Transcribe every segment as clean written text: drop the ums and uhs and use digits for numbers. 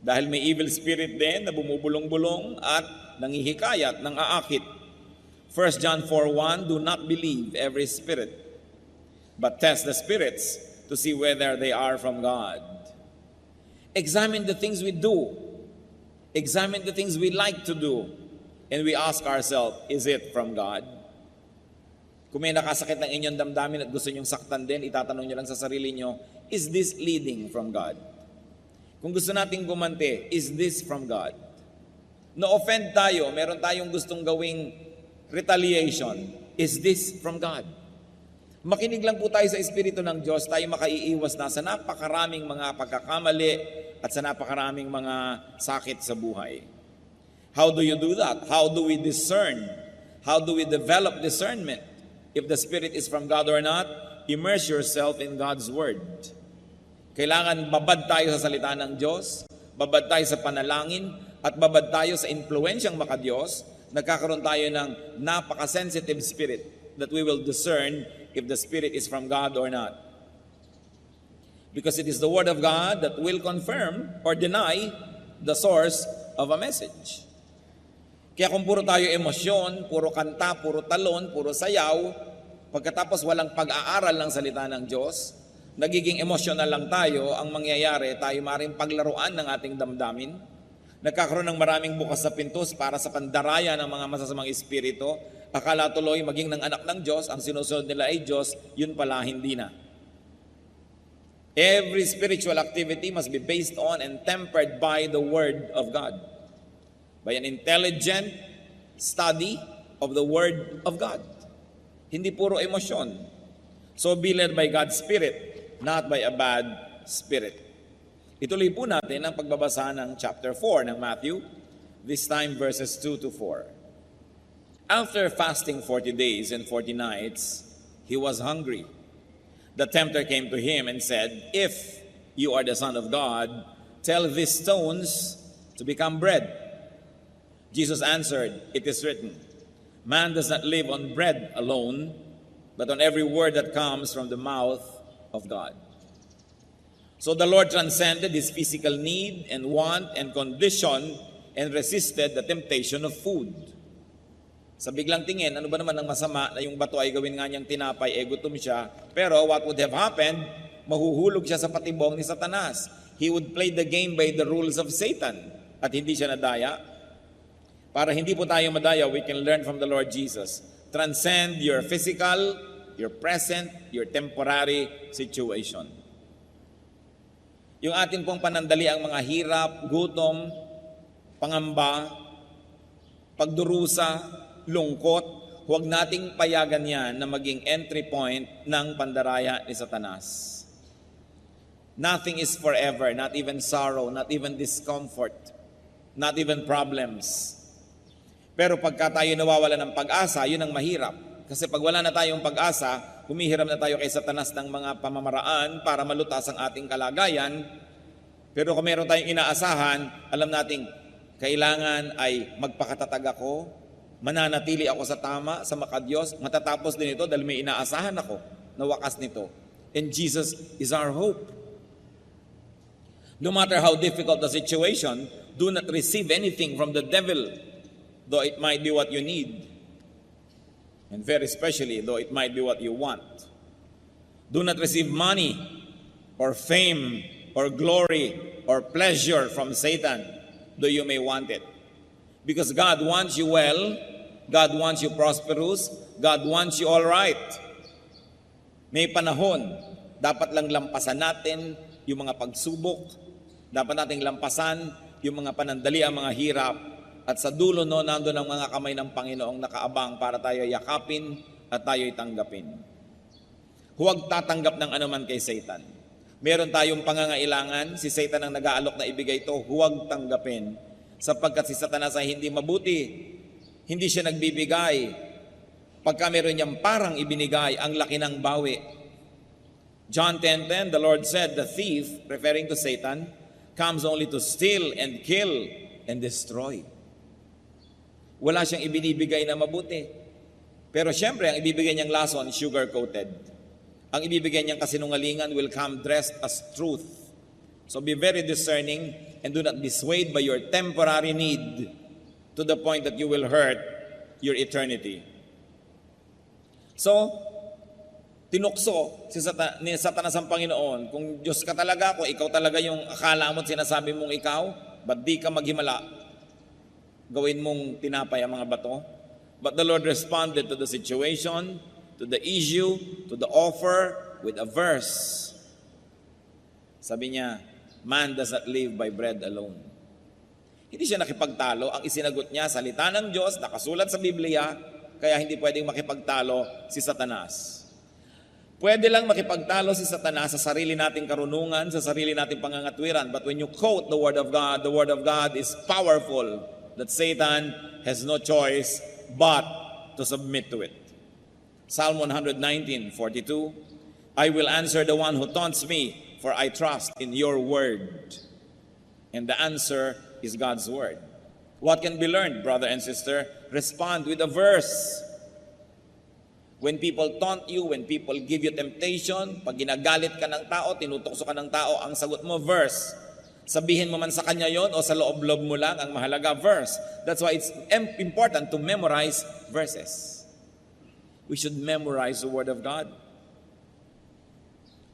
Dahil may evil spirit din na bumubulong-bulong at nangihikayat ng aakit. 1 John 4:1, do not believe every spirit, but test the spirits to see whether they are from God. Examine the things we do. Examine the things we like to do. And we ask ourselves, is it from God? Kung may nakasakit ng inyong damdamin at gusto nyong saktan din, itatanong nyo lang sa sarili nyo, is this leading from God? Kung gusto nating gumante, is this from God? Na-offend tayo, meron tayong gustong gawing retaliation, is this from God? Makinig lang po tayo sa Espiritu ng Diyos, tayo makaiiwas na sa napakaraming mga pagkakamali at sa napakaraming mga sakit sa buhay. How do you do that? How do we discern? How do we develop discernment? If the Spirit is from God or not, immerse yourself in God's Word. Kailangan babad tayo sa salita ng Diyos, babad tayo sa panalangin, at babad tayo sa impluensyang makadiyos. Nagkakaroon tayo ng napaka-sensitive spirit that we will discern if the Spirit is from God or not. Because it is the Word of God that will confirm or deny the source of a message. Kaya kung puro tayo emosyon, puro kanta, puro talon, puro sayaw, pagkatapos walang pag-aaral ng salita ng Diyos, nagiging emosyonal lang tayo, ang mangyayari, tayo maaaring paglaruan ng ating damdamin. Nagkakaroon ng maraming bukas sa pintos para sa pandaraya ng mga masasamang espiritu. Akala tuloy maging ng anak ng Diyos, ang sinusunod nila ay Diyos, yun pala hindi na. Every spiritual activity must be based on and tempered by the Word of God. By an intelligent study of the Word of God. Hindi puro emosyon. So be led by God's Spirit, not by a bad spirit. Ituloy po natin ang pagbabasa ng chapter 4 ng Matthew, this time verses 2 to 4. After fasting 40 days and 40 nights, he was hungry. The tempter came to him and said, if you are the Son of God, tell these stones to become bread. Jesus answered, it is written, man does not live on bread alone, but on every word that comes from the mouth of God. So the Lord transcended his physical need and want and condition and resisted the temptation of food. Sa biglang tingin, ano ba naman ang masama na yung bato ay gawin nga niyang tinapay, gutom siya. Pero what would have happened? Mahuhulog siya sa patibong ni Satanas. He would play the game by the rules of Satan. At hindi siya nadaya. Para hindi po tayo madaya, we can learn from the Lord Jesus. Transcend your physical, your present, your temporary situation. Yung atin pong panandali ang mga hirap, gutom, pangamba, pagdurusa, lungkot, huwag nating payagan yan na maging entry point ng pandaraya ni Satanas. Nothing is forever, not even sorrow, not even discomfort, not even problems. Pero pagka tayo nawawala ng pag-asa, yun ang mahirap. Kasi pag wala na tayong pag-asa, humihiram na tayo kay Satanas ng mga pamamaraan para malutas ang ating kalagayan. Pero kung meron tayong inaasahan, alam nating kailangan ay magpakatatag ako, mananatili ako sa tama, sa makadiyos, matatapos din ito dahil may inaasahan ako na wakas nito. And Jesus is our hope. No matter how difficult the situation, do not receive anything from the devil, though it might be what you need. And very especially, though it might be what you want. Do not receive money or fame or glory or pleasure from Satan, though you may want it. Because God wants you well, God wants you prosperous, God wants you all right. May panahon, dapat lang lampasan natin yung mga pagsubok, dapat nating lampasan yung mga panandali, ang mga hirap, at sa dulo no, nandun ang mga kamay ng Panginoong nakaabang para tayo yakapin at tayo'y tanggapin. Huwag tatanggap ng anuman kay Satan. Meron tayong pangangailangan, si Satan ang nag-aalok na ibigay ito, huwag tanggapin. Sapagkat si Satanas ay hindi mabuti, hindi siya nagbibigay. Pagka meron niyang parang ibinigay, ang laki ng bawi. John 10:10, the Lord said, the thief, referring to Satan, comes only to steal and kill and destroy. Wala siyang ibinibigay na mabuti. Pero syempre, ang ibibigay niyang lason, sugar-coated. Ang ibibigay niyang kasinungalingan will come dressed as truth. So be very discerning and do not be swayed by your temporary need to the point that you will hurt your eternity. So, tinukso ni Satanas ang Panginoon, kung Diyos ka talaga, kung ikaw talaga yung akala mo at sinasabi mong ikaw, ba't di ka maghimala? Gawin mong tinapay ang mga bato. But the Lord responded to the situation, to the issue, to the offer with a verse. Sabi niya, man does not live by bread alone. Hindi siya nakipagtalo. Ang isinagot niya, salita ng Diyos, nakasulat sa Biblia, kaya hindi pwedeng makipagtalo si Satanas. Pwede lang makipagtalo si Satanas sa sarili nating karunungan, sa sarili nating pangangatwiran. But when you quote the Word of God is powerful, that Satan has no choice but to submit to it. Psalm 119:42, I will answer the one who taunts me, for I trust in your word. And the answer is God's word. What can be learned, brother and sister? Respond with a verse. When people taunt you, when people give you temptation, pag ginagalit ka ng tao, tinutokso ka ng tao, ang sagot mo, verse. Sabihin mo man sa kanya yon o sa loob-loob mo lang, ang mahalaga, verse. That's why it's important to memorize verses. We should memorize the Word of God.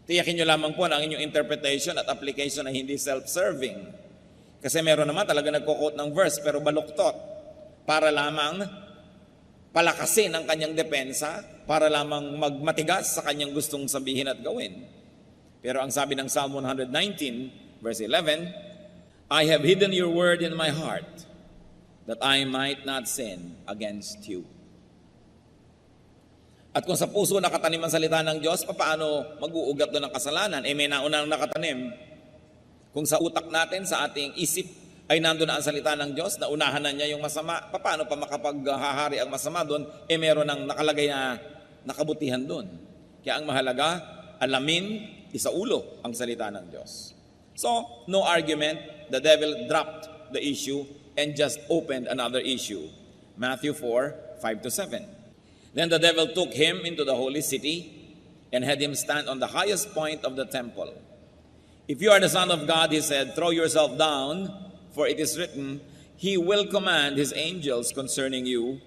Tiyakin nyo lamang po na ang inyong interpretation at application ay hindi self-serving. Kasi meron naman talaga nagko-quote ng verse pero baluktot para lamang palakasin ang kanyang depensa, para lamang magmatigas sa kanyang gustong sabihin at gawin. Pero ang sabi ng Psalm 119, verse 11, I have hidden your word in my heart that I might not sin against you. At kung sa puso nakatanim ang salita ng Diyos, paano mag-uugat doon ng kasalanan? May naunang nakatanim. Kung sa utak natin, sa ating isip, ay nandun na ang salita ng Diyos, naunahan na niya yung masama, paano pa makapaghahari ang masama doon? Meron ng nakalagay na nakabutihan doon. Kaya ang mahalaga, alamin, isaulo ang salita ng Diyos. So, no argument, the devil dropped the issue and just opened another issue. Matthew 4:5-7. Then the devil took him into the holy city and had him stand on the highest point of the temple. If you are the Son of God, he said, throw yourself down, for it is written, he will command his angels concerning you,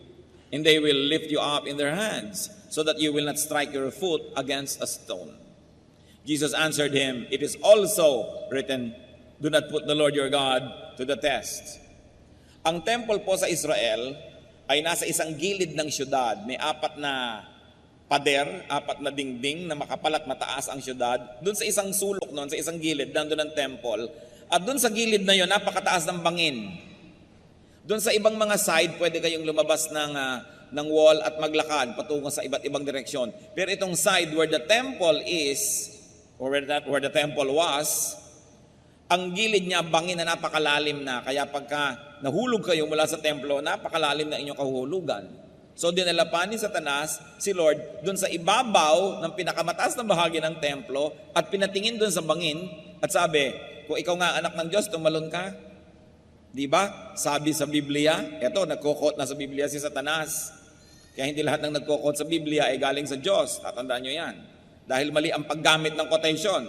and they will lift you up in their hands, so that you will not strike your foot against a stone. Jesus answered him, it is also written, do not put the Lord your God to the test. Ang temple po sa Israel ay nasa isang gilid ng syudad. May 4 na pader, 4 na dingding na makapal at mataas ang syudad. Doon sa isang sulok noon, sa isang gilid, nandun ang temple. At doon sa gilid na yon, napakataas ng bangin. Doon sa ibang mga side, pwede kayong lumabas ng wall at maglakad patungo sa iba't ibang direksyon. Pero itong side where the temple is, or where the temple was, ang gilid niya bangin na napakalalim na. Kaya pagka nahulog kayo mula sa templo, napakalalim na inyong kahuhulugan. So dinala pa ni Satanas si Lord doon sa ibabaw ng pinakamataas na bahagi ng templo at pinatingin doon sa bangin at sabi, kung ikaw nga anak ng Diyos, tumalon ka. Di ba? Sabi sa Biblia, eto, nagkukot na sa Biblia si Satanas. Kaya hindi lahat ng nagkukot sa Biblia ay galing sa Diyos. Tatandaan nyo yan. Dahil mali ang paggamit ng quotation.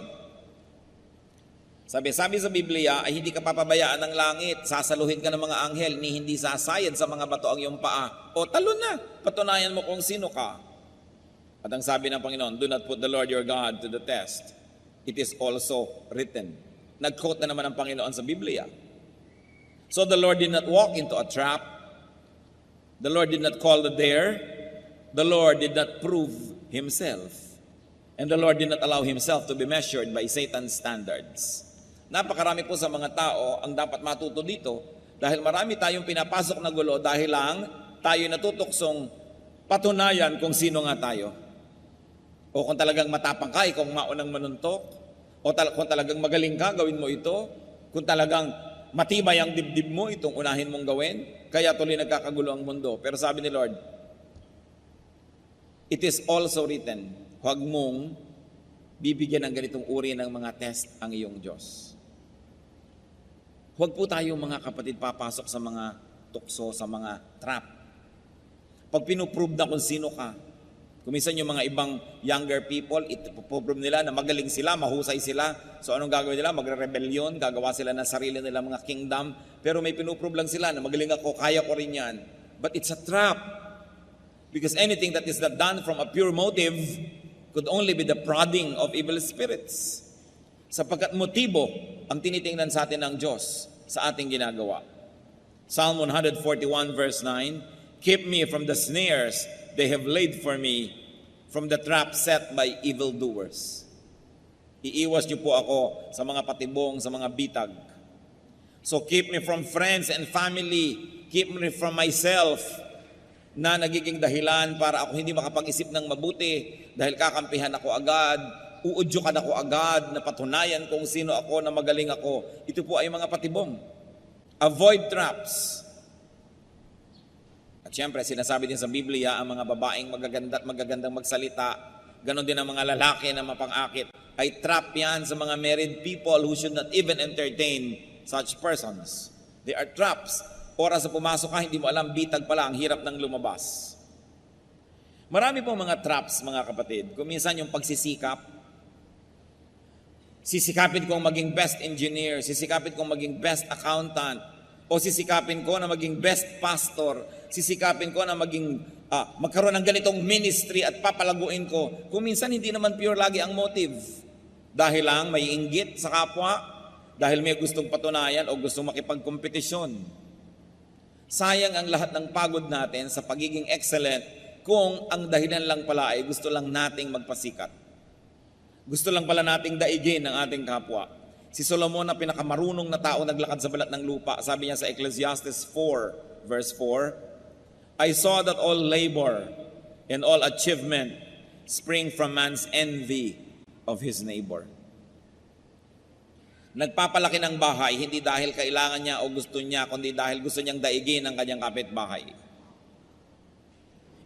Sabi sa Biblia ay hindi ka papabayaan ng langit, sasaluhin ka ng mga anghel, ni hindi sasayad sa mga bato ang iyong paa. O talon na, patunayan mo kung sino ka. At ang sabi ng Panginoon, do not put the Lord your God to the test. It is also written. Nag-quote na naman ang Panginoon sa Biblia. So the Lord did not walk into a trap. The Lord did not call the dare. The Lord did not prove Himself. And the Lord did not allow Himself to be measured by Satan's standards. Napakarami po sa mga tao ang dapat matuto dito dahil marami tayong pinapasok na gulo dahil lang tayo natutuksong patunayan kung sino nga tayo. O kung talagang matapang ka, kung maunang manuntok, o kung talagang magaling ka, gawin mo ito. Kung talagang matibay ang dibdib mo, itong unahin mong gawin. Kaya tuloy nagkakagulo ang mundo. Pero sabi ni Lord, it is also written, huwag mong bibigyan ng ganitong uri ng mga test ang iyong Diyos. Huwag po tayo mga kapatid papasok sa mga tukso, sa mga trap. Pag pinuprove na kung sino ka, Kuminsan yung mga ibang younger people, problem nila na magaling sila, mahusay sila. So anong gagawin nila? Magre-rebellion, gagawa sila ng sarili nila mga kingdom. Pero may pinuprove lang sila na magaling ako, kaya ko rin yan. But it's a trap. Because anything that is not done from a pure motive could only be the prodding of evil spirits. Sapagkat motibo ang tinitingnan sa atin ng Diyos sa ating ginagawa. Psalm 141 verse 9, keep me from the snares they have laid for me, from the trap set by evildoers. Iiwas niyo po ako sa mga patibong, sa mga bitag. So keep me from friends and family, keep me from myself, na nagiging dahilan para ako hindi makapag-isip ng mabuti dahil kakampihan ako agad, uudyukan ako agad, na patunayan kung sino ako, na magaling ako. Ito po ay mga patibong. Avoid traps. At syempre, sinasabi din sa Biblia, ang mga babaeng magagandang magsalita, ganon din ang mga lalaki na mapang-akit, ay trap yan sa mga married people who should not even entertain such persons. They are traps. Oras sa pumasok ka, hindi mo alam, bitag pala, ang hirap ng lumabas. Marami pong mga traps, mga kapatid. Kung minsan yung pagsisikap, sisikapin kong maging best engineer, sisikapin kong maging best accountant, o sisikapin ko na maging best pastor, sisikapin ko na maging magkaroon ng ganitong ministry at papalaguin ko. Kung minsan hindi naman pure lagi ang motive. Dahil lang may inggit sa kapwa, dahil may gustong patunayan o gustong makipagkompetisyon. Sayang ang lahat ng pagod natin sa pagiging excellent kung ang dahilan lang pala ay gusto lang nating magpasikat. Gusto lang pala nating daigin ang ating kapwa. Si Solomon na pinakamarunong na tao naglakad sa balat ng lupa, sabi niya sa Ecclesiastes 4 verse 4, I saw that all labor and all achievement spring from man's envy of his neighbor. Nagpapalaki ng bahay, hindi dahil kailangan niya o gusto niya, kundi dahil gusto niyang daigin ang kanyang kapitbahay.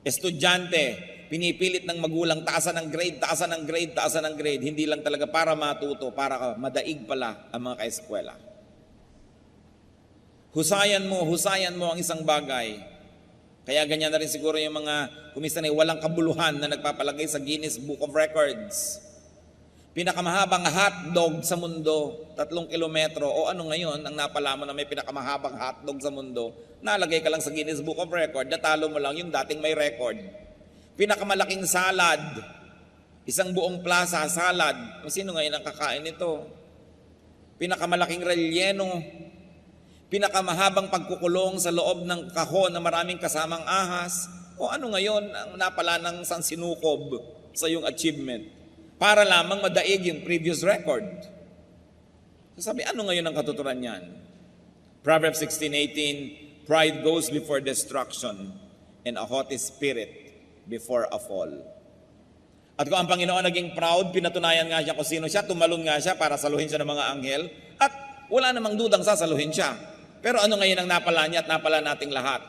Estudyante, pinipilit ng magulang, taasan ng grade, taasan ng grade, taasan ng grade. Hindi lang talaga para matuto, para madaig pala ang mga kaeskwela. Husayan mo ang isang bagay. Kaya ganyan na rin siguro yung mga kumisan ay walang kabuluhan na nagpapalagay sa Guinness Book of Records. Pinakamahabang hotdog sa mundo, 3 kilometro. O ano ngayon, ang napala mo na may pinakamahabang hotdog sa mundo, nalagay ka lang sa Guinness Book of Record, natalo mo lang yung dating may record. Pinakamalaking salad, isang buong plaza salad. Sino ngayon ang kakain nito? Pinakamalaking relleno, pinakamahabang pagkukulong sa loob ng kahon na maraming kasamang ahas. O ano ngayon ang napala ng sansinukob sa iyong achievement? Para lamang madaig yung previous record. So sabi, ano ngayon ang katuturan niyan? Proverbs 16:18, pride goes before destruction and a haughty spirit before a fall. At kung ang Panginoon naging proud, pinatunayan nga siya kung sino siya, tumalon nga siya para saluhin siya ng mga anghel, at wala namang dudang sasaluhin siya. Pero ano ngayon ang napala niya at napala nating lahat?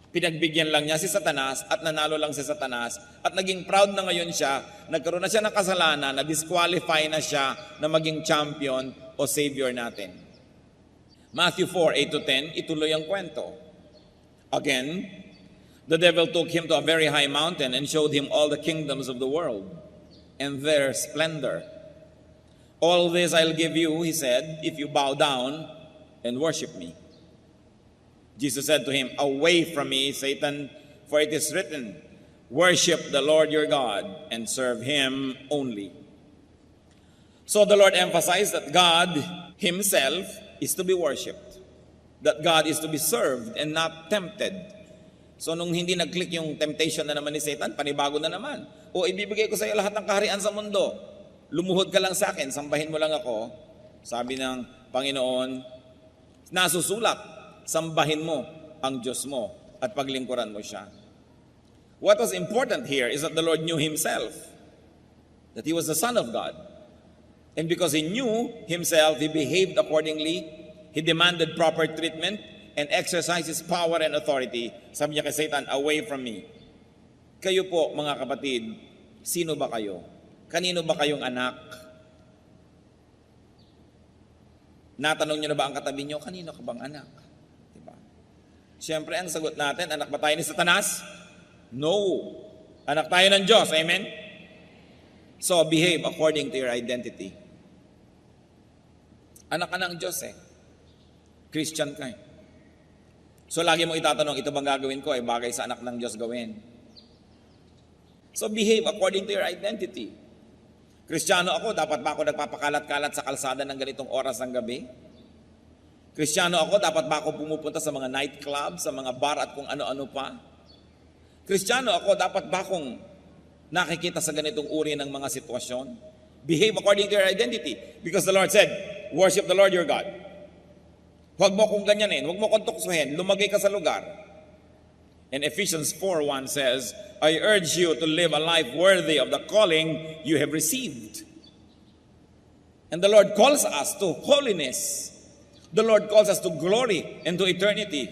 Pinagbigyan lang niya si Satanas at nanalo lang si Satanas at naging proud na ngayon siya, nagkaroon na siya ng kasalanan, na-disqualify na siya na maging champion o savior natin. Matthew 4:8-10, ituloy ang kwento. Again, the devil took him to a very high mountain and showed him all the kingdoms of the world and their splendor. All this I'll give you, he said, if you bow down and worship me. Jesus said to him, away from me, Satan, for it is written, worship the Lord your God and serve him only. So the Lord emphasized that God himself is to be worshipped, that God is to be served and not tempted. So nung hindi nag-click yung temptation na naman ni Satan, panibago na naman. O ibibigay ko sa iyo lahat ng kaharian sa mundo. Lumuhod ka lang sa akin, sambahin mo lang ako. Sabi ng Panginoon, nasusulat, sambahin mo ang Diyos mo at paglingkuran mo siya. What was important here is that the Lord knew himself, that he was the Son of God. And because he knew himself, he behaved accordingly. He demanded proper treatment and exercised his power and authority. Sabi niya kay Satan, away from me. Kayo po, mga kapatid, sino ba kayo? Kanino ba kayong anak? Natanong niyo na ba ang katabi niyo, kanino ka bang anak? Diba? Siyempre, ang sagot natin, anak ba tayo ni Satanas? No. Anak tayo ng Diyos, amen? So, behave according to your identity. Anak ka ng Diyos Christian ka So, lagi mo itatanong, ito bang gagawin ko bagay sa anak ng Diyos gawin? So, behave according to your identity. Kristiyano ako, dapat ba ako nagpapakalat-kalat sa kalsada ng ganitong oras ng gabi? Kristiyano ako, dapat ba ako pumupunta sa mga nightclub, sa mga bar at kung ano-ano pa? Kristiyano ako, dapat ba akong nakikita sa ganitong uri ng mga sitwasyon? Behave according to your identity. Because the Lord said, worship the Lord your God. Huwag mo kong ganyanin, huwag mo kong tuksohin, lumagay ka sa lugar. And Ephesians 4:1 says, I urge you to live a life worthy of the calling you have received. And the Lord calls us to holiness. The Lord calls us to glory and to eternity.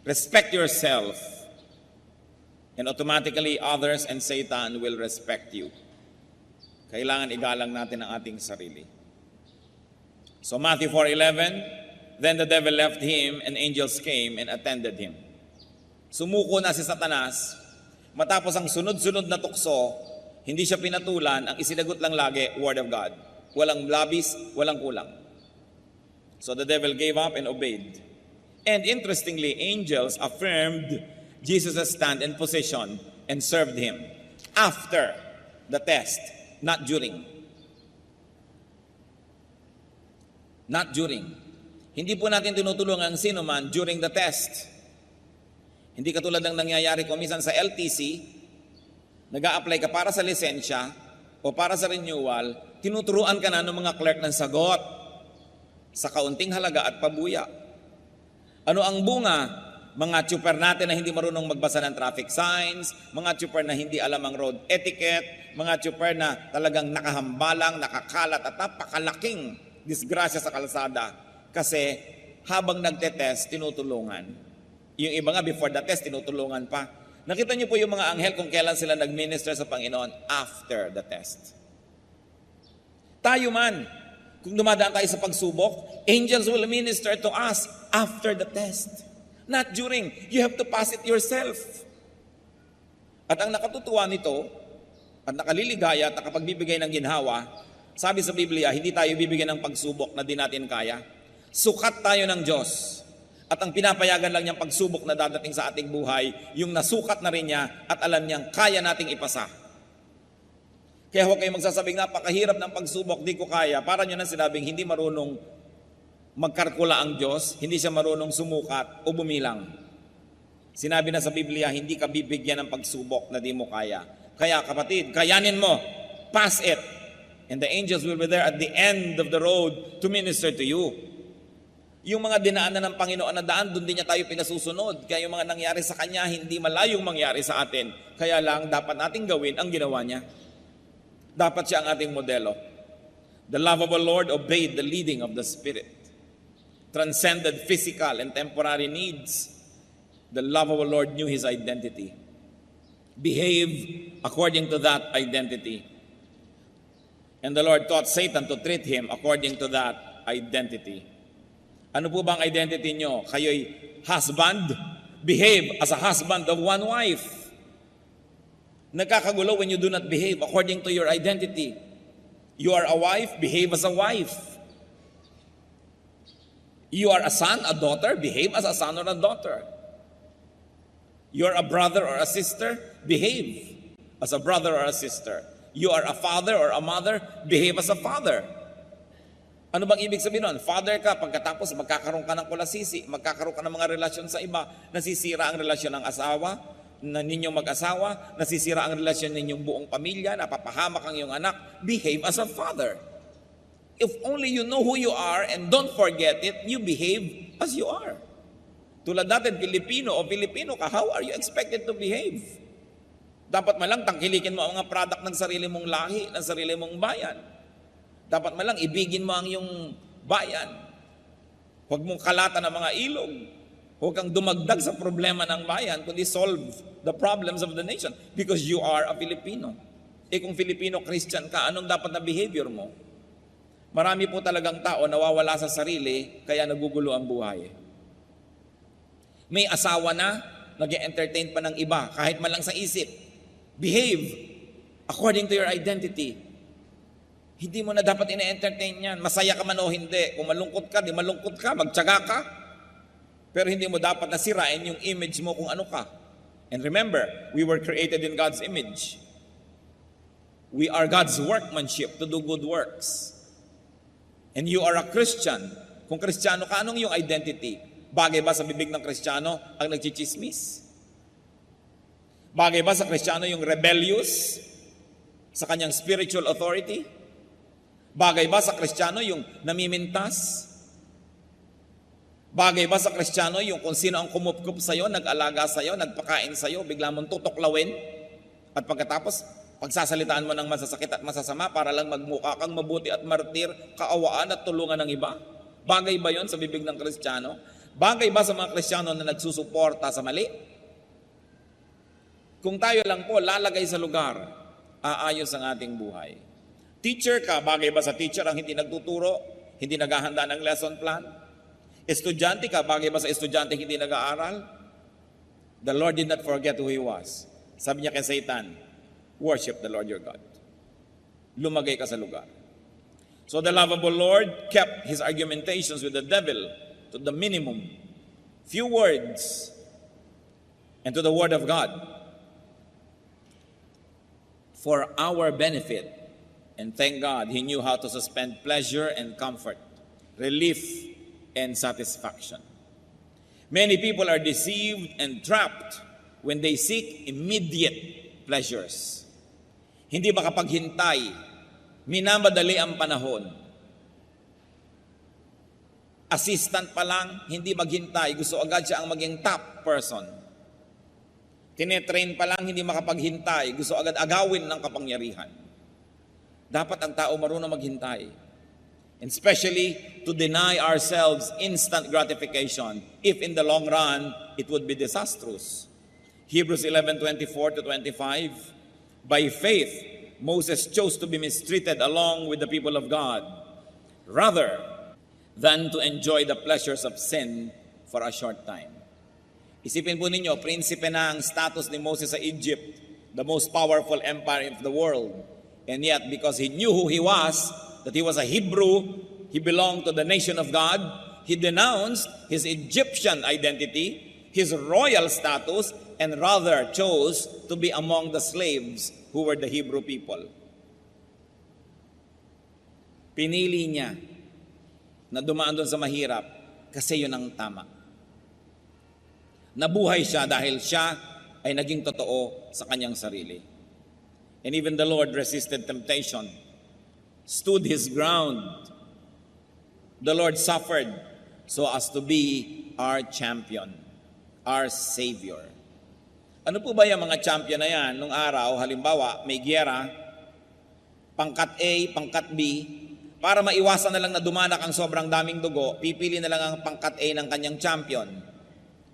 Respect yourself. And automatically others and Satan will respect you. Kailangan igalang natin ang ating sarili. So Matthew 4:11, then the devil left him and angels came and attended him. Sumuko na si Satanas, matapos ang sunod-sunod na tukso, hindi siya pinatulan, ang isinagot lang lagi, Word of God. Walang labis, walang kulang. So the devil gave up and obeyed. And interestingly, angels affirmed Jesus' stand and position and served him after the test, not during. Not during. Hindi po natin tinutulungan ang sino man during the test. Hindi katulad ng nangyayari ko minsan sa LTC, nag-a-apply ka para sa lisensya o para sa renewal, tinuturuan ka na ng mga clerk ng sagot sa kaunting halaga at pabuya. Ano ang bunga? Mga tsuper natin na hindi marunong magbasa ng traffic signs, mga tsuper na hindi alam ang road etiquette, mga tsuper na talagang nakahambalang, nakakalat at napakalaking disgrasya sa kalsada. Kasi habang nagtetest, tinutulungan. Yung iba nga before the test, tinutulungan pa. Nakita niyo po yung mga anghel kung kailan sila nag-minister sa Panginoon after the test. Tayo man, kung dumadaan tayo sa pagsubok, angels will minister to us after the test. Not during. You have to pass it yourself. At ang nakatutuwa nito, at nakaliligaya at nakapagbibigay ng ginhawa, sabi sa Biblia, hindi tayo bibigyan ng pagsubok na di natin kaya. Sukat tayo ng Diyos. At ang pinapayagan lang niyang pagsubok na dadating sa ating buhay, yung nasukat na rin niya at alam niyang kaya nating ipasa. Kaya huwag kayong magsasabing napakahirap ng pagsubok, di ko kaya. Para niyo nang sinabing hindi marunong magkalkula ang Diyos, hindi siya marunong sumukat o bumilang. Sinabi na sa Biblia, hindi ka bibigyan ng pagsubok na di mo kaya. Kaya kapatid, kayanin mo, pass it. And the angels will be there at the end of the road to minister to you. Yung mga dinaanan ng Panginoon na daan, doon din niya tayo pinasusunod. Kaya yung mga nangyari sa Kanya, hindi malayong mangyari sa atin. Kaya lang, dapat nating gawin ang ginawa niya. Dapat siya ang ating modelo. The lovable Lord obeyed the leading of the Spirit. Transcended physical and temporary needs. The lovable Lord knew His identity. Behave according to that identity. And the Lord taught Satan to treat him according to that identity. Ano po bang identity nyo? Kayo'y husband? Behave as a husband of one wife. Nagkakagulo when you do not behave according to your identity. You are a wife, behave as a wife. You are a son, a daughter, behave as a son or a daughter. You are a brother or a sister, behave as a brother or a sister. You are a father or a mother, behave as a father. Ano bang ibig sabihin nun? Father ka, pagkatapos magkakaroon ka ng kulasisi, magkakaroon ka ng mga relasyon sa iba, nasisira ang relasyon ng asawa, na ninyong mag-asawa, nasisira ang relasyon ninyong buong pamilya, napapahamak ang iyong anak, behave as a father. If only you know who you are and don't forget it, you behave as you are. Tulad natin, Pilipino o Pilipino ka, how are you expected to behave? Dapat malang tangkilikin mo ang mga product ng sarili mong lahi, ng sarili mong bayan. Dapat malang ibigin mo ang iyong bayan. Huwag mong kalatan ang mga ilog. Huwag kang dumagdag sa problema ng bayan, kundi solve the problems of the nation because you are a Filipino. Kung Filipino Christian ka, anong dapat na behavior mo? Marami po talagang tao nawawala sa sarili, kaya nagugulo ang buhay. May asawa na, nag-entertain pa ng iba, kahit man lang sa isip. Behave according to your identity. Hindi mo na dapat ina-entertain yan. Masaya ka man o hindi. Kung malungkot ka, di malungkot ka, magtiyaga ka. Pero hindi mo dapat nasirain yung image mo kung ano ka. And remember, we were created in God's image. We are God's workmanship to do good works. And you are a Christian. Kung Kristiyano ka, anong yung identity? Bagay ba sa bibig ng Kristiyano ang nagchichismis? Bagay ba sa Kristiyano yung rebellious sa kanyang spiritual authority? Bagay ba sa Kristiyano yung namimintas? Bagay ba sa Kristiyano yung kung sino ang kumupkup sa'yo, nag-alaga sa'yo, nagpakain sa'yo, bigla mong tutuklawin? At pagkatapos, pagsasalitaan mo ng masasakit at masasama para lang magmukha kang mabuti at martir, kaawaan at tulungan ng iba? Bagay ba yon sa bibig ng Kristiyano? Bagay ba sa mga Kristiyano na nagsusuporta sa mali? Kung tayo lang po lalagay sa lugar, aayos ang ating buhay. Teacher ka, bagay ba sa teacher ang hindi nagtuturo, hindi naghahanda ng lesson plan? Estudyante ka, bagay ba sa estudyante hindi nag-aaral? The Lord did not forget who He was. Sabi niya kay Satan, worship the Lord your God. Lumagay ka sa lugar. So the lovable Lord kept his argumentations with the devil to the minimum. Few words and to the word of God for our benefit. And thank God, he knew how to suspend pleasure and comfort, relief and satisfaction. Many people are deceived and trapped when they seek immediate pleasures. Hindi makapaghintay, minamadali ang panahon. Assistant pa lang, hindi maghintay, gusto agad siya ang maging top person. Tinetrain pa lang, hindi makapaghintay, gusto agad agawin ng kapangyarihan. Dapat ang tao marunong maghintay. And especially to deny ourselves instant gratification if in the long run it would be disastrous. Hebrews 11:24 to 25, by faith Moses chose to be mistreated along with the people of God rather than to enjoy the pleasures of sin for a short time. Isipin po ninyo, prinsipe na ang status ni Moses sa Egypt, the most powerful empire of the world. And yet, because he knew who he was, that he was a Hebrew, he belonged to the nation of God, he denounced his Egyptian identity, his royal status, and rather chose to be among the slaves who were the Hebrew people. Pinili niya na dumaan doon sa mahirap kasi yun ang tama. Nabuhay siya dahil siya ay naging totoo sa kanyang sarili. And even the Lord resisted temptation, stood His ground. The Lord suffered so as to be our champion, our Savior. Ano po ba yung mga champion na yan? Nung araw, halimbawa, may giyera, pangkat A, pangkat B, para maiwasan na lang na dumanak ang sobrang daming dugo, pipili na lang ang pangkat A ng kanyang champion.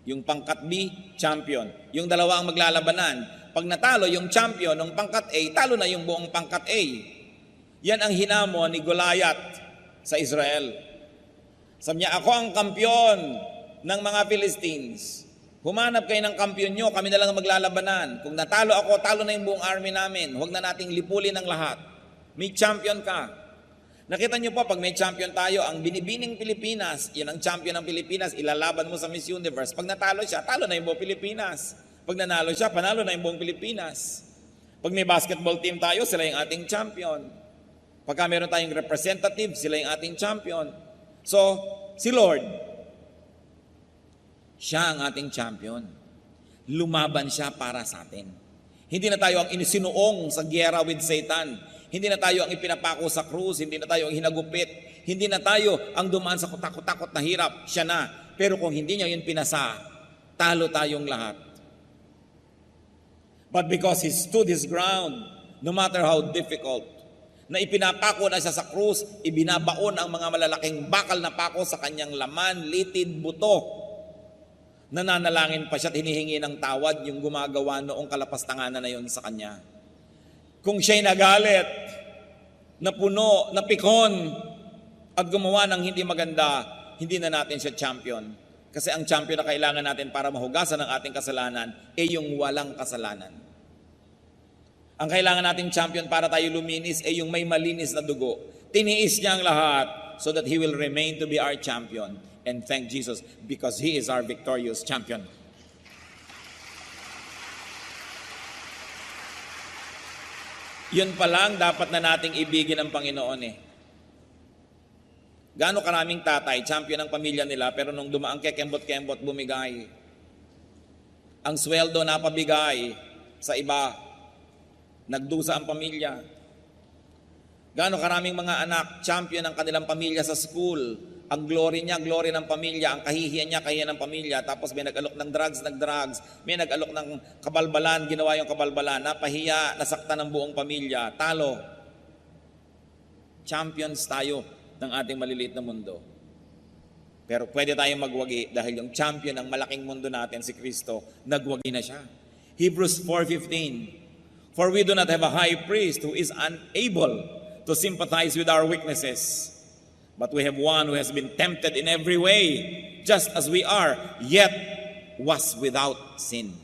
Yung pangkat B, champion. Yung dalawa ang maglalabanan. Pag natalo yung champion ng pangkat A, talo na yung buong pangkat A. Yan ang hinamon ni Goliath sa Israel. Sabi niya, ako ang kampiyon ng mga Philistines. Humanap kayo ng kampiyon nyo, kami na lang maglalabanan. Kung natalo ako, talo na yung buong army namin. Huwag na nating lipulin ang lahat. May champion ka. Nakita nyo po, pag may champion tayo, ang binibining Pilipinas, yun ang champion ng Pilipinas, ilalaban mo sa Miss Universe. Pag natalo siya, talo na yung buong Pilipinas. Pag nanalo siya, panalo na yung buong Pilipinas. Pag may basketball team tayo, sila yung ating champion. Pagka meron tayong representative, sila yung ating champion. So, si Lord, siya ang ating champion. Lumaban siya para sa atin. Hindi na tayo ang inisinuong sa giyera with Satan. Hindi na tayo ang ipinapako sa krus. Hindi na tayo ang hinagupit. Hindi na tayo ang dumaan sa kutakot-takot na hirap. Siya na. Pero kung hindi niya yun pinasa, talo tayong lahat. But because He stood His ground, no matter how difficult, na ipinapako na siya sa krus, ibinabaon ang mga malalaking bakal na pako sa kanyang laman, litid, buto. Nananalangin pa siya at hinihingi ng tawad yung gumagawa noong kalapastanganan na yon sa kanya. Kung siya'y nagalit, napuno, napikon, at gumawa ng hindi maganda, hindi na natin siya champion. Kasi ang champion na kailangan natin para mahugasan ang ating kasalanan ay yung walang kasalanan. Ang kailangan nating champion para tayo luminis ay yung may malinis na dugo. Tiniis niya ang lahat so that He will remain to be our champion. And thank Jesus because He is our victorious champion. Yun pa lang dapat na nating ibigin ang Panginoon eh. Gaano karaming tatay, champion ng pamilya nila, pero nung dumaang kekembot-kembot, bumigay. Ang sweldo napabigay sa iba, nagdusa ang pamilya. Gaano karaming mga anak, champion ng kanilang pamilya sa school. Ang glory niya, glory ng pamilya. Ang kahihiyan niya, kahihiyan ng pamilya. Tapos may nag-alok ng drugs, nag-drugs. May nag-alok ng kabalbalan, ginawa yung kabalbalan. Napahiya, nasaktan ng buong pamilya. Talo. Champions tayo ng ating maliliit na mundo. Pero pwede tayong magwagi dahil yung champion ng malaking mundo natin, si Kristo, nagwagi na siya. Hebrews 4:15. For we do not have a high priest who is unable to sympathize with our weaknesses, but we have one who has been tempted in every way, just as we are, yet was without sin.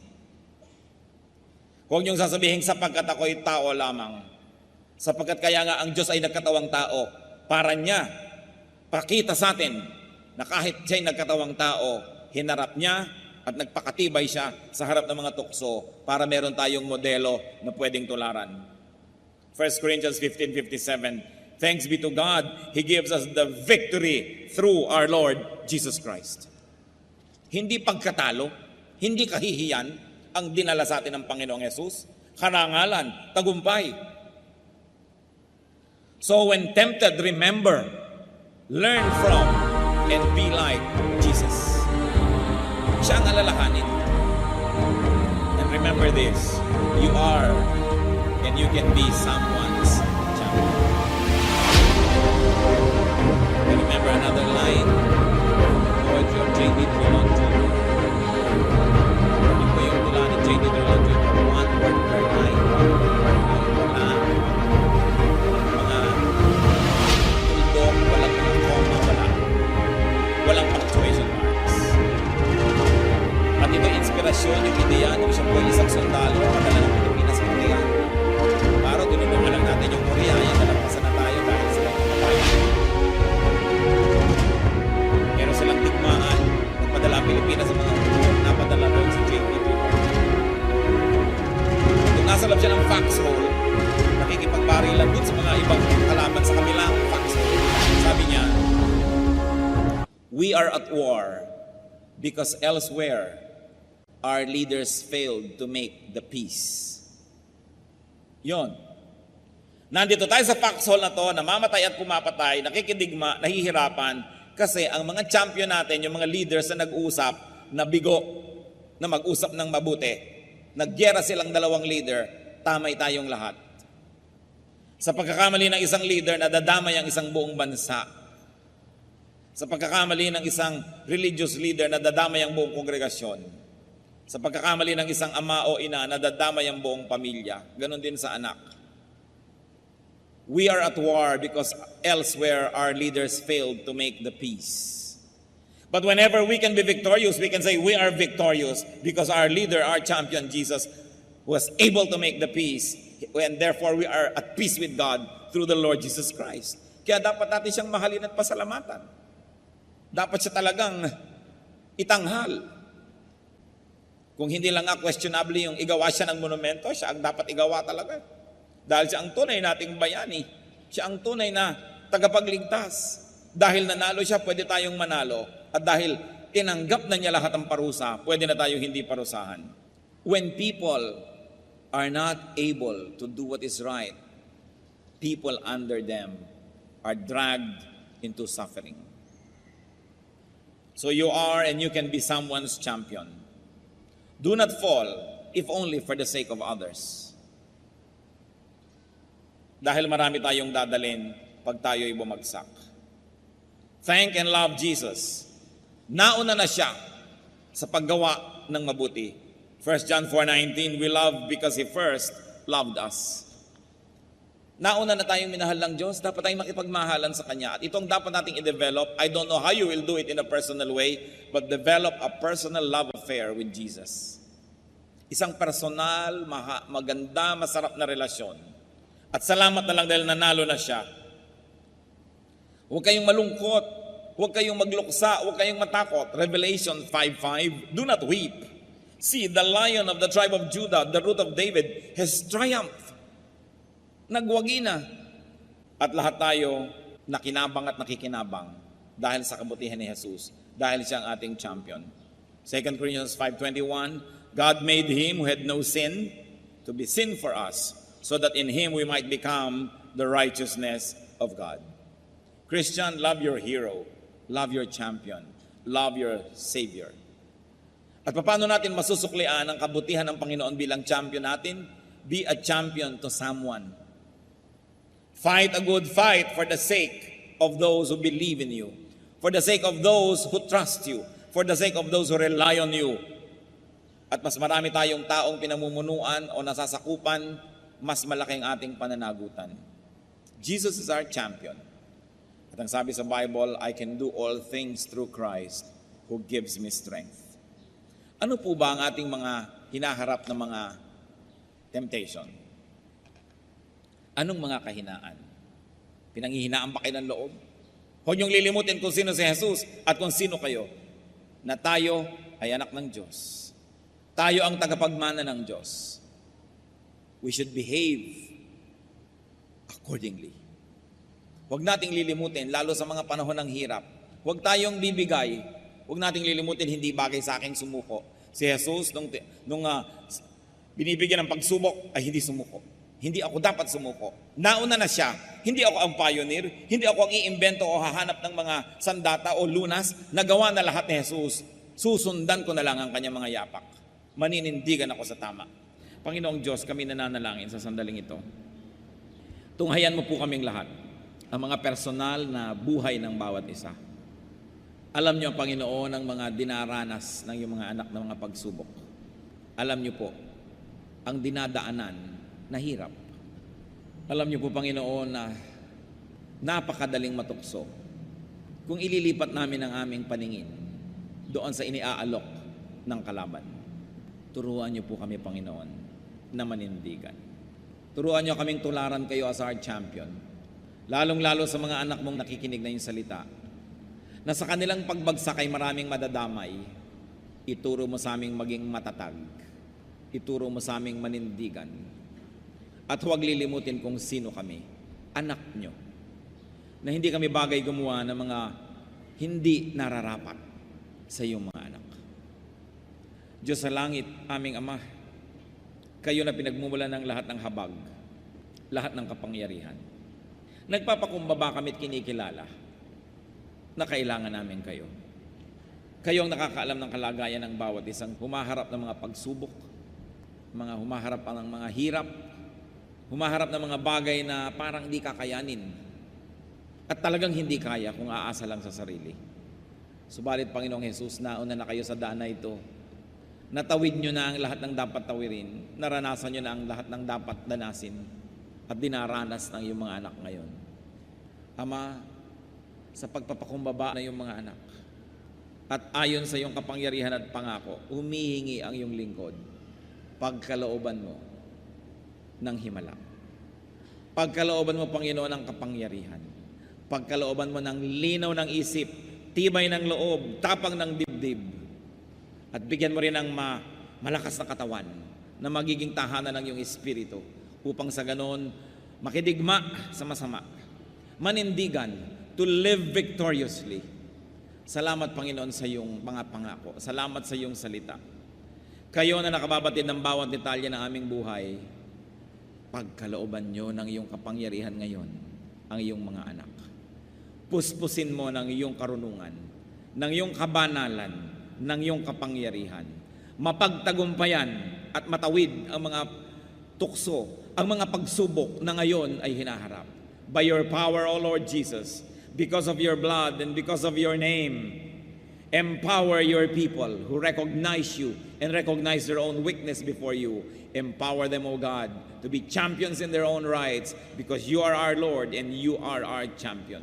Huwag niyong sasabihin, sapagkat ako'y tao lamang. Sapagkat kaya nga ang Diyos ay nagkatawang tao, para niya, pakita sa atin na kahit siya'y nagkatawang tao, hinarap niya at nagpakatibay siya sa harap ng mga tukso para meron tayong modelo na pwedeng tularan. 1 Corinthians 15:57, thanks be to God, He gives us the victory through our Lord Jesus Christ. Hindi pagkatalo, hindi kahihiyan ang dinala sa atin ng Panginoong Yesus. Karangalan, tagumpay. So when tempted, remember, learn from, and be like Jesus. Siya ang alalahanin. And remember this, you are and you can be someone's champion. And remember another line, poetry of J.D. Trulonjo. Hindi ko yung tula ni J.D. Trulonjo, one word per line, wala. Mga tuldok, walang mga comma, walang punctuation marks. At ito inspirasyon, yung ideya, nung siya po isang sundalo, padala ng Pilipinas sa Korea. Para tinulungan lang natin yung Korea, yung nalampasan na tayo dahil silang kapatayan. Meron silang digmaan, nagpadala ang Pilipinas sa mga hukong, napadala rin si J.P. Kung nasa loob siya ng foxhole, nakikipagbarilan dun sa mga ibang kalaban sa kabilang foxhole. Sabi niya, we are at war because elsewhere our leaders failed to make the peace. Yon. Nandito tayo sa foxhole na to, namamatay at pumapatay, nakikidigma, nahihirapan, kasi ang mga champion natin, yung mga leaders na nag-usap, na bigo, na mag-usap ng mabuti, nagyera silang dalawang leader, tamay tayong lahat. Sa pagkakamali ng isang leader, nadadamay ang isang buong bansa. Sa pagkakamali ng isang religious leader, nadadamay ang buong kongregasyon. Sa pagkakamali ng isang ama o ina, nadadamay ang buong pamilya. Ganon din sa anak. We are at war because elsewhere our leaders failed to make the peace. But whenever we can be victorious, we can say we are victorious because our leader, our champion, Jesus, was able to make the peace. And therefore we are at peace with God through the Lord Jesus Christ. Kaya dapat natin siyang mahalin at pasalamatan. Dapat siya talagang itanghal. Kung hindi lang nga questionable yung igawa siya ng monumento, siya ang dapat igawa talaga. Dahil siya ang tunay nating bayani. Siya ang tunay na tagapagligtas. Dahil nanalo siya, pwede tayong manalo. At dahil tinanggap na niya lahat ng parusa, pwede na tayong hindi parusahan. When people are not able to do what is right, people under them are dragged into suffering. So you are and you can be someone's champion. Do not fall, if only for the sake of others. Dahil marami tayong dadalhin pag tayo'y bumagsak. Thank and love Jesus. Nauna na siya sa paggawa ng mabuti. 1 John 4:19, we love because He first loved us. Nauna na tayong minahal ng Diyos, dapat tayong makipagmahalan sa Kanya. At itong dapat nating i-develop, I don't know how you will do it in a personal way, but develop a personal love affair with Jesus. Isang personal, maganda, masarap na relasyon. At salamat na lang dahil nanalo na siya. Huwag kayong malungkot. Huwag kayong magluksa. Huwag kayong matakot. Revelation 5:5, do not weep. See, the Lion of the tribe of Judah, the Root of David, has triumphed. Nagwagi na. At lahat tayo nakinabang at nakikinabang dahil sa kabutihan ni Jesus. Dahil siya ang ating champion. 2 Corinthians 5:21, God made him who had no sin to be sin for us, so that in him we might become the righteousness of God. Christian, love your hero, love your champion, love your Savior. At paano natin masusuklian ang kabutihan ng Panginoon bilang champion natin? Be a champion to someone. Fight a good fight for the sake of those who believe in you, for the sake of those who trust you, for the sake of those who rely on you. At mas marami tayong taong pinamumunuan o nasasakupan, mas malaking ating pananagutan. Jesus is our champion. At ang sabi sa Bible, I can do all things through Christ who gives me strength. Ano po ba ang ating mga hinaharap na mga temptation? Anong mga kahinaan? Pinanghihinaan ba kayo ng loob? Huwag niyong lilimutin kung sino si Jesus at kung sino kayo, na tayo ay anak ng Diyos. Tayo ang tagapagmana ng Diyos. We should behave accordingly. Huwag nating lilimutin, lalo sa mga panahon ng hirap. Huwag tayong bibigay. Huwag nating lilimutin, hindi bagay sa aking sumuko. Si Jesus, nung binibigyan ng pagsubok, ay hindi sumuko. Hindi ako dapat sumuko. Nauna na siya. Hindi ako ang pioneer. Hindi ako ang iimbento o hahanap ng mga sandata o lunas. Nagawa na lahat ni Jesus. Susundan ko na lang ang kanyang mga yapak. Maninindigan ako sa tama. Panginoong Diyos, kami nananalangin sa sandaling ito. Tunghayan mo po kaming lahat, ang mga personal na buhay ng bawat isa. Alam niyo, Panginoon, ang mga dinaranas ng iyong mga anak ng mga pagsubok. Alam niyo po, ang dinadaanan na hirap. Alam niyo po, Panginoon, na napakadaling matukso kung ililipat namin ang aming paningin doon sa iniaalok ng kalaban. Turuan niyo po kami, Panginoon, na manindigan. Turuan niyo kaming tularan kayo as our champion. Lalong-lalo sa mga anak mong nakikinig na yung salita, na sa kanilang pagbagsak ay maraming madadamay. Ituro mo sa aming maging matatag. Ituro mo sa aming manindigan. At huwag lilimutin kung sino kami, anak niyo, na hindi kami bagay gumawa ng mga hindi nararapat sa iyong mga anak. Diyos sa langit, aming Ama, kayo na pinagmumulan ng lahat ng habag, lahat ng kapangyarihan. Nagpapakumbaba kami at kinikilala na kailangan namin kayo. Kayo ang nakakaalam ng kalagayan ng bawat isang humaharap ng mga pagsubok, mga humaharap ng mga hirap, humaharap ng mga bagay na parang di kakayanin at talagang hindi kaya kung aasa lang sa sarili. Subalit, Panginoong Jesus, nauna na kayo sa daan na ito. Natawid nyo na ang lahat ng dapat tawirin. Naranasan nyo na ang lahat ng dapat danasin. At dinaranas ng iyong mga anak ngayon. Ama, sa pagpapakumbaba ng iyong mga anak, at ayon sa iyong kapangyarihan at pangako, humihingi ang iyong lingkod. Pagkalooban mo ng himala. Pagkalooban mo, Panginoon, ng kapangyarihan. Pagkalooban mo ng linaw ng isip, tibay ng loob, tapang ng dibdib. At bigyan mo rin ng malakas na katawan na magiging tahanan ng iyong espiritu upang sa ganon makidigma sa masama, manindigan to live victoriously. Salamat, Panginoon, sa iyong mga pangako. Salamat sa iyong salita. Kayo na nakababatid ng bawat detalye ng aming buhay, pagkalooban nyo ng iyong kapangyarihan ngayon ang iyong mga anak. Puspusin mo ng iyong karunungan, ng iyong kabanalan, ng iyong kapangyarihan. Mapagtagumpayan at matawid ang mga tukso, ang mga pagsubok na ngayon ay hinaharap. By your power, O Lord Jesus, because of your blood and because of your name, empower your people who recognize you and recognize their own weakness before you. Empower them, O God, to be champions in their own rights because you are our Lord and you are our champion.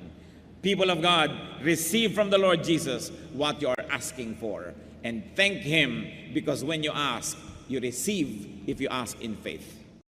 People of God, receive from the Lord Jesus what you are asking for and thank Him because when you ask, you receive if you ask in faith.